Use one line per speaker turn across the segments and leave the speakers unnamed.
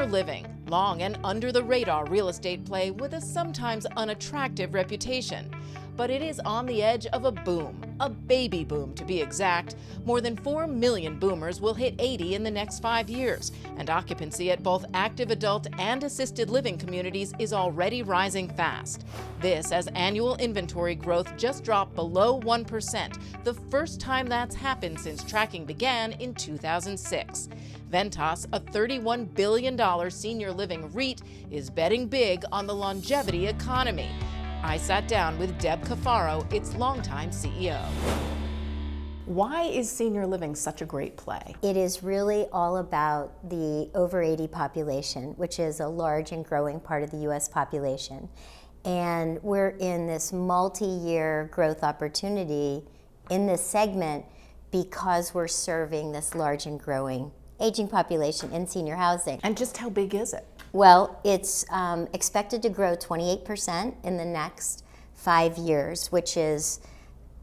living, long and under the radar real estate play with a sometimes unattractive reputation. But it is on the edge of a boom, a baby boom to be exact. More than 4 million boomers will hit 80 in the next 5 years, and occupancy at both active adult and assisted living communities is already rising fast. This as annual inventory growth just dropped below 1%, the first time that's happened since tracking began in 2006. Ventas, a $31 billion senior living REIT, is betting big on the longevity economy. I sat down with Debra Cafaro, its longtime CEO. Why is senior living such a great play?
It is really all about the over 80 population, which is a large and growing part of the U.S. population. And we're in this multi-year growth opportunity in this segment because we're serving this large and growing aging population in senior housing.
And just how big is it?
Well, it's expected to grow 28% in the next 5 years, which is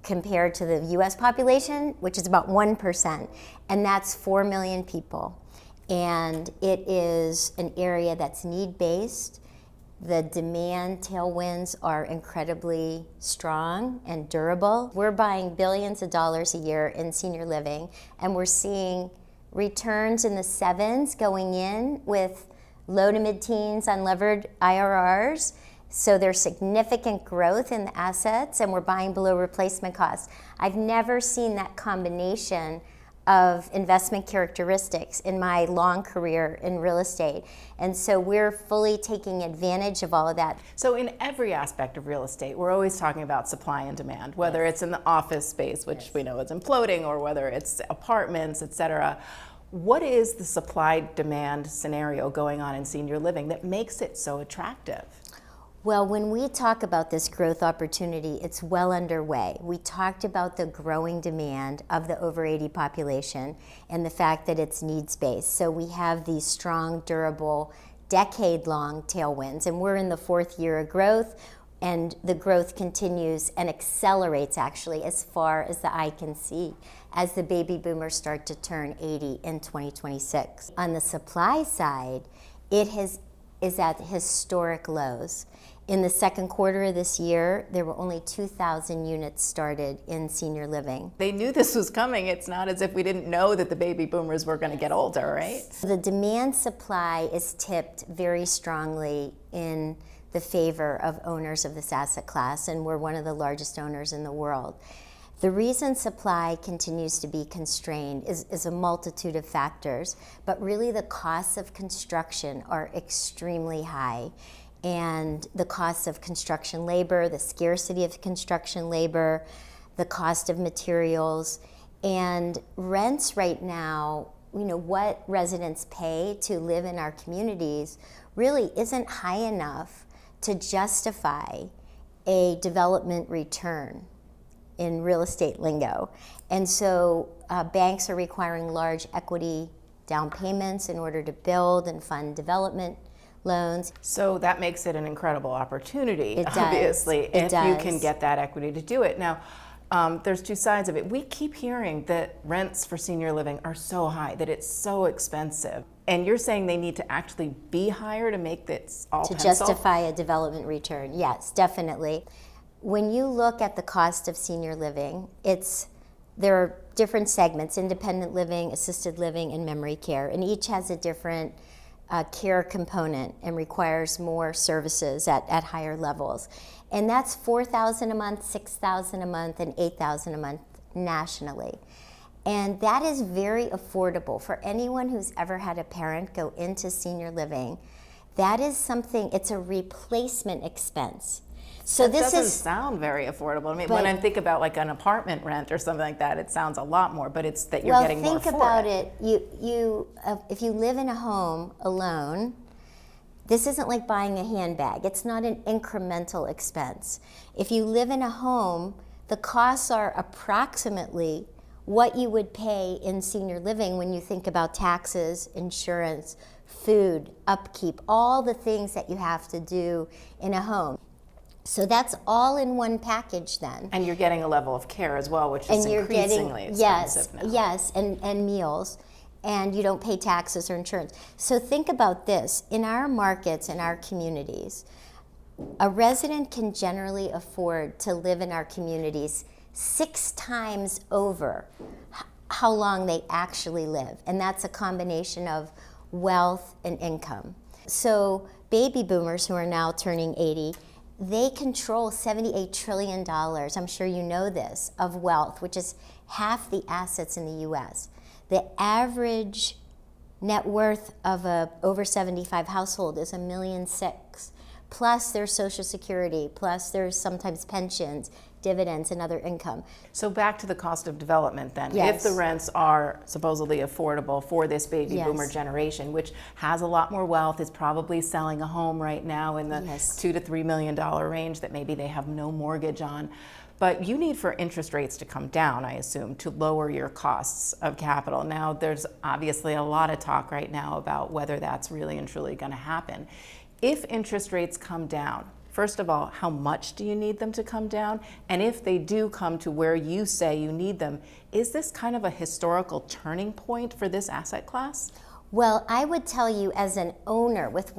compared to the U.S. population, which is about 1%, and that's 4 million people. And it is an area that's need-based. The demand tailwinds are incredibly strong and durable. We're buying billions of dollars a year in senior living, and we're seeing returns in the 7s going in with low to mid-teens unlevered IRRs. So there's significant growth in the assets, and we're buying below replacement costs. I've never seen that combination of investment characteristics in my long career in real estate. And so we're fully taking advantage of all of that.
So in every aspect of real estate, we're always talking about supply and demand, whether it's in the office space, which we know is imploding, or whether it's apartments, et cetera. What is the supply-demand scenario going on in senior living that makes it so attractive?
Well, when we talk about this growth opportunity, it's well underway. We talked about the growing demand of the over 80 population and the fact that it's needs-based. So we have these strong, durable, decade-long tailwinds, and we're in the 4th year of growth, and the growth continues and accelerates actually as far as the eye can see as the baby boomers start to turn 80 in 2026. On the supply side, it is at historic lows. In the 2nd quarter of this year, there were only 2,000 units started in senior living.
They knew this was coming. It's not as if we didn't know that the baby boomers were going to get older, right?
The demand supply is tipped very strongly in the favor of owners of this asset class, and we're one of the largest owners in the world. The reason supply continues to be constrained is a multitude of factors, but really the costs of construction are extremely high. And the costs of construction labor, the scarcity of construction labor, the cost of materials, and rents right now, what residents pay to live in our communities really isn't high enough to justify a development return in real estate lingo. And so banks are requiring large equity down payments in order to build and fund development loans.
So that makes it an incredible opportunity,
It does.
obviously, if
It
you
does.
can get that equity to do it. Now, there's two sides of it. We keep hearing that rents for senior living are so high, that it's so expensive. And you're saying they need to actually be higher to make this all pencil?
Justify a development return, yes, definitely. When you look at the cost of senior living, there are different segments: independent living, assisted living, and memory care, and each has a different care component and requires more services at higher levels. And that's $4,000 a month, $6,000 a month, and $8,000 a month nationally. And that is very affordable for anyone who's ever had a parent go into senior living. That is something, it's a replacement expense. So
This
this
doesn't
is
sound very affordable. I mean,
but-
when I think about like an apartment rent or something like that, it sounds a lot more, but it's that you're getting more for it.
Well, think about it. If you live in a home alone, this isn't like buying a handbag. It's not an incremental expense. If you live in a home, the costs are approximately what you would pay in senior living when you think about taxes, insurance, food, upkeep, all the things that you have to do in a home. So that's all in one package then.
And you're getting a level of care as well, which is increasingly expensive now.
Yes, and meals. and you don't pay taxes or insurance. So think about this. In our markets, in our communities, a resident can generally afford to live in our communities 6 times over how long they actually live. And that's a combination of wealth and income. So baby boomers who are now turning 80, they control $78 trillion, I'm sure you know this, of wealth, which is half the assets in the US. The average net worth of a over 75 household is $1.6 million, plus there's Social Security, plus there's sometimes pensions, dividends, and other income.
So back to the cost of development then.
Yes.
If the rents are supposedly affordable for this baby
Yes.
boomer generation, which has a lot more wealth, is probably selling a home right now in the
Yes.
$2 to $3 million range that maybe they have no mortgage on. But you need for interest rates to come down, I assume, to lower your costs of capital. Now, there's obviously a lot of talk right now about whether that's really and truly going to happen. If interest rates come down, first of all, how much do you need them to come down? And if they do come to where you say you need them, is this kind of a historical turning point for this asset class?
Well, I would tell you as an owner with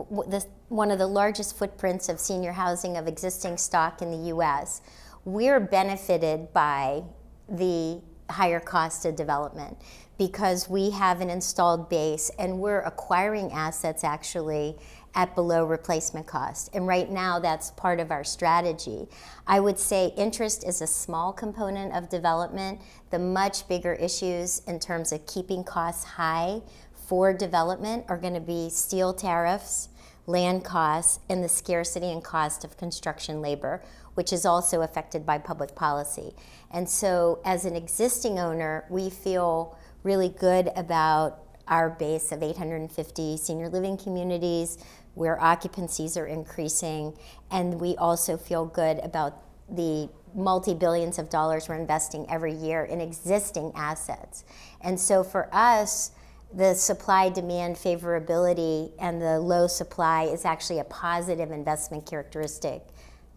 one of the largest footprints of senior housing of existing stock in the US, we're benefited by the higher cost of development because we have an installed base and we're acquiring assets actually at below replacement cost. And right now that's part of our strategy. I would say interest is a small component of development. The much bigger issues in terms of keeping costs high for development are going to be steel tariffs, land costs, and the scarcity and cost of construction labor, which is also affected by public policy. And so as an existing owner, we feel really good about our base of 850 senior living communities where occupancies are increasing, and we also feel good about the multi-billions of dollars we're investing every year in existing assets. And so for us, the supply-demand favorability and the low supply is actually a positive investment characteristic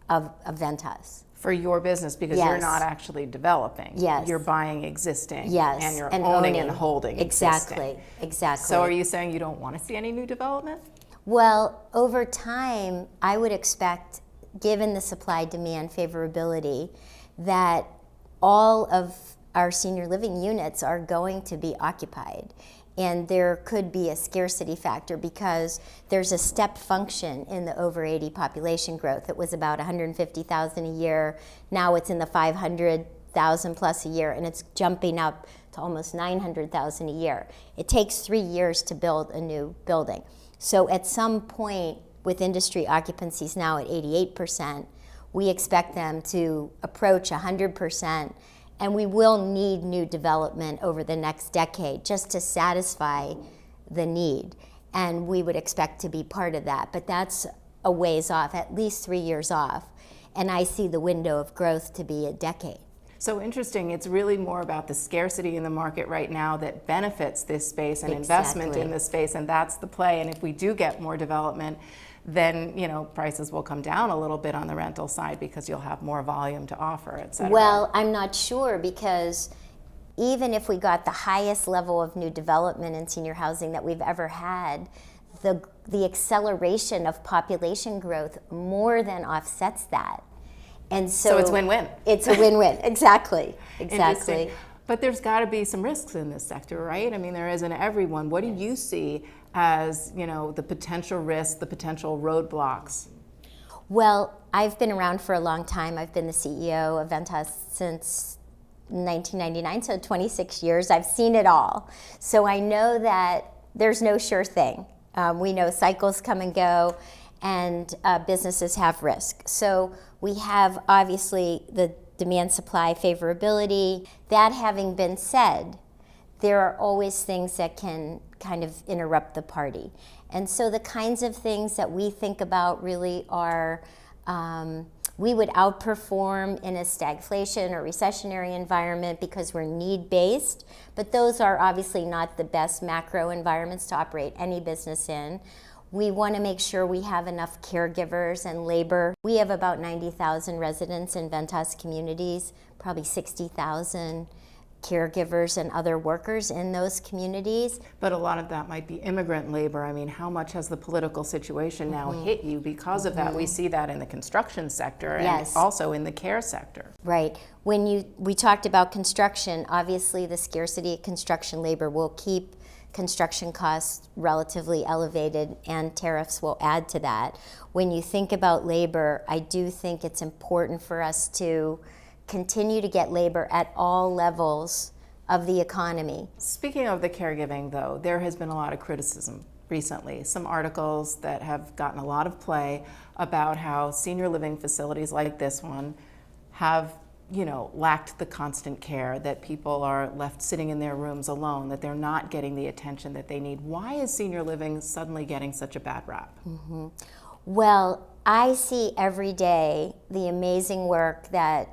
of Ventas.
For your business, because
Yes.
you're not actually developing.
Yes.
You're buying existing.
Yes.
And you're
and
owning and holding
Exactly.
existing.
Exactly.
So are you saying you don't want to see any new development?
Well, over time, I would expect, given the supply-demand favorability, that all of our senior living units are going to be occupied. And there could be a scarcity factor because there's a step function in the over 80 population growth. It was about 150,000 a year. Now it's in the 500,000 plus a year, and it's jumping up to almost 900,000 a year. It takes 3 years to build a new building. So at some point, with industry occupancies now at 88%, we expect them to approach 100%, and we will need new development over the next decade just to satisfy the need. And we would expect to be part of that, but that's a ways off, at least 3 years off. And I see the window of growth to be a decade.
So interesting, it's really more about the scarcity in the market right now that benefits this space and investment in this space, and that's the play. And if we do get more development, then prices will come down a little bit on the rental side because you'll have more volume to offer, et cetera.
Well, I'm not sure, because even if we got the highest level of new development in senior housing that we've ever had, the acceleration of population growth more than offsets that. And so
it's win-win.
It's a win-win, exactly.
But there's got to be some risks in this sector, right? I mean, there is in everyone. What do you see as, the potential risks, the potential roadblocks?
Well, I've been around for a long time. I've been the CEO of Ventas since 1999, so 26 years. I've seen it all. So I know that there's no sure thing. We know cycles come and go, and businesses have risk. So we have obviously the demand supply favorability. That having been said, there are always things that can kind of interrupt the party. And so the kinds of things that we think about really are, we would outperform in a stagflation or recessionary environment because we're need-based, but those are obviously not the best macro environments to operate any business in. We want to make sure we have enough caregivers and labor. We have about 90,000 residents in Ventas communities, probably 60,000 caregivers and other workers in those communities.
But a lot of that might be immigrant labor. I mean, how much has the political situation now hit you because of that? We see that in the construction sector and also in the care sector.
Right. We talked about construction, obviously the scarcity of construction labor will keep construction costs relatively elevated, and tariffs will add to that. When you think about labor, I do think it's important for us to continue to get labor at all levels of the economy.
Speaking of the caregiving, though, there has been a lot of criticism recently. Some articles that have gotten a lot of play about how senior living facilities like this one have, lacked the constant care, that people are left sitting in their rooms alone, that they're not getting the attention that they need. Why is senior living suddenly getting such a bad rap?
Well, I see every day the amazing work that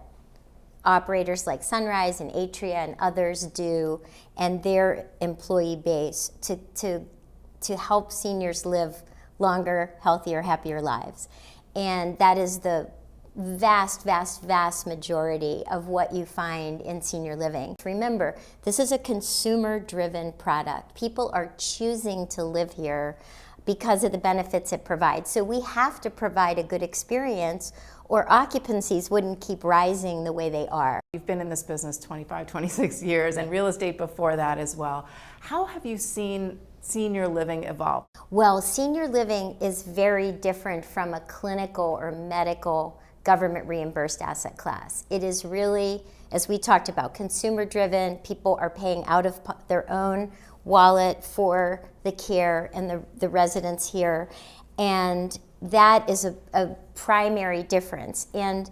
operators like Sunrise and Atria and others do, and their employee base to help seniors live longer, healthier, happier lives. And that is the vast, vast, vast majority of what you find in senior living. Remember, this is a consumer-driven product. People are choosing to live here because of the benefits it provides. So we have to provide a good experience, or occupancies wouldn't keep rising the way they are.
You've been in this business 25, 26 years, and real estate before that as well. How have you seen senior living evolve?
Well, senior living is very different from a clinical or medical government reimbursed asset class. It is really, as we talked about, consumer driven. People are paying out of their own wallet for the care and the residents here. And that is a primary difference. And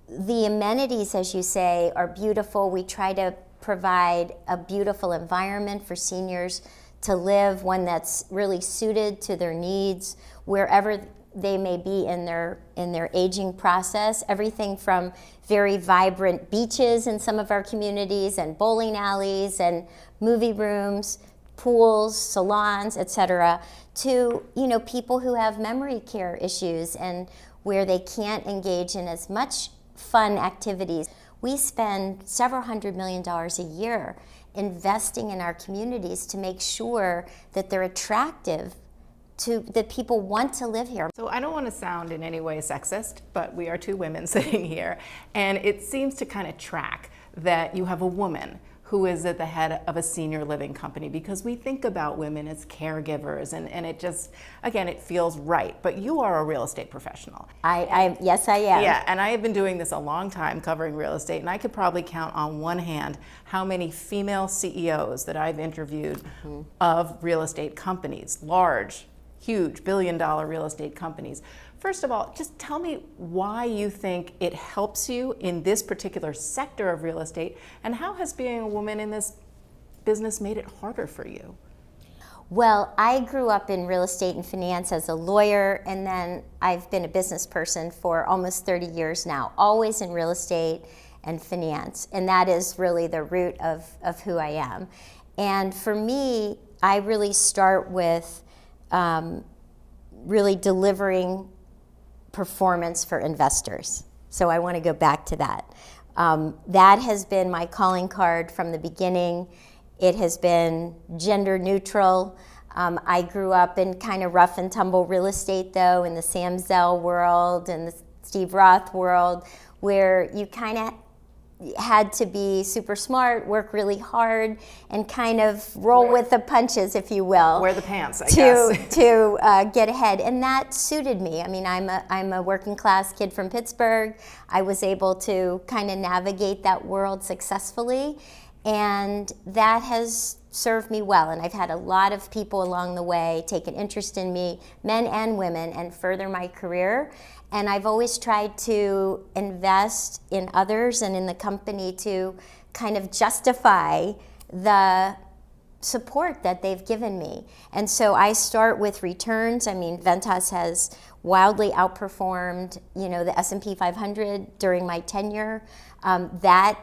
the amenities, as you say, are beautiful. We try to provide a beautiful environment for seniors to live, one that's really suited to their needs, wherever they may be in their aging process. Everything from very vibrant beaches in some of our communities, and bowling alleys, and movie rooms, pools, salons, etc., to people who have memory care issues and where they can't engage in as much fun activities. We spend several $100 million a year investing in our communities to make sure that they're attractive, that people want to live here.
So I don't want to sound in any way sexist, but we are two women sitting here, and it seems to kind of track that you have a woman who is at the head of a senior living company, because we think about women as caregivers, and it just, again, it feels right. But you are a real estate professional.
Yes, I am.
Yeah, and I have been doing this a long time, covering real estate, and I could probably count on one hand how many female CEOs that I've interviewed of real estate companies, large, huge, billion-dollar real estate companies. First of all, just tell me why you think it helps you in this particular sector of real estate, and how has being a woman in this business made it harder for you?
Well, I grew up in real estate and finance as a lawyer, and then I've been a business person for almost 30 years now, always in real estate and finance, and that is really the root of who I am. And for me, I really start with really delivering performance for investors. So I want to go back to that. That has been my calling card from the beginning. It has been gender neutral. I grew up in kind of rough and tumble real estate, though, in the Sam Zell world and the Steve Roth world, where you kind of had to be super smart, work really hard, and kind of roll with the punches, if you will.
Wear the pants, I guess.
To get ahead, and that suited me. I mean, I'm a working class kid from Pittsburgh. I was able to kind of navigate that world successfully, and that has served me well. And I've had a lot of people along the way take an interest in me, men and women, and further my career. And I've always tried to invest in others and in the company to kind of justify the support that they've given me. And so I start with returns. I mean, Ventas has wildly outperformed, the S&P 500 during my tenure. That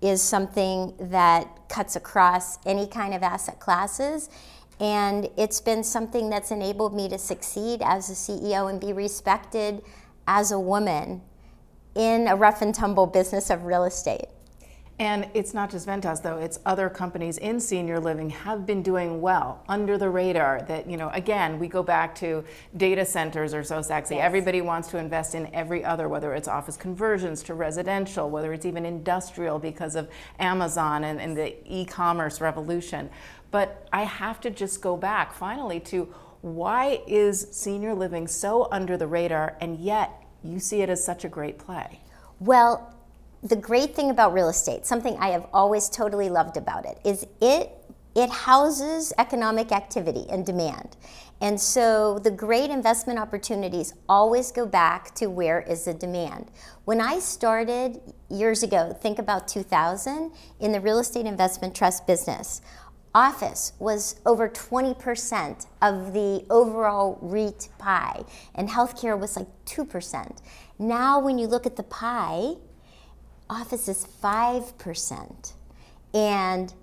is something that cuts across any kind of asset classes. And it's been something that's enabled me to succeed as a CEO and be respected as a woman in a rough and tumble business of real estate.
And it's not just Ventas, though. It's other companies in senior living have been doing well under the radar. That, you know, again, we go back to data centers are so sexy.
Yes.
Everybody wants to invest in every other, whether it's office conversions to residential, whether it's even industrial because of Amazon and the e-commerce revolution. But I have to just go back finally to why is senior living so under the radar, and yet you see it as such a great play?
Well, the great thing about real estate, something I have always totally loved about it, is it houses economic activity and demand. And so the great investment opportunities always go back to where is the demand. When I started years ago, think about 2000, in the real estate investment trust business, office was over 20% of the overall REIT pie, and healthcare was like 2%. Now when you look at the pie, office is 5%, and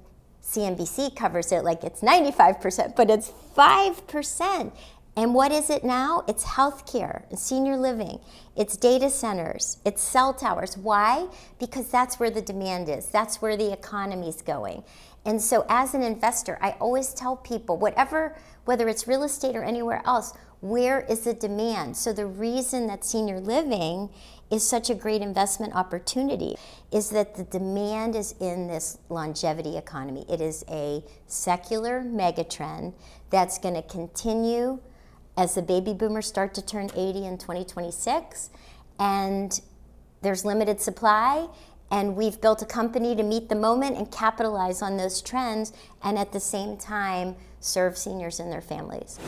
CNBC covers it like it's 95%, but it's 5%. And what is it now? It's healthcare, senior living, it's data centers, it's cell towers. Why? Because that's where the demand is. That's where the economy's going. And so as an investor, I always tell people, whether it's real estate or anywhere else, where is the demand? So the reason that senior living is such a great investment opportunity is that the demand is in this longevity economy. It is a secular megatrend that's going to continue as the baby boomers start to turn 80 in 2026, and there's limited supply, and we've built a company to meet the moment and capitalize on those trends, and at the same time serve seniors and their families.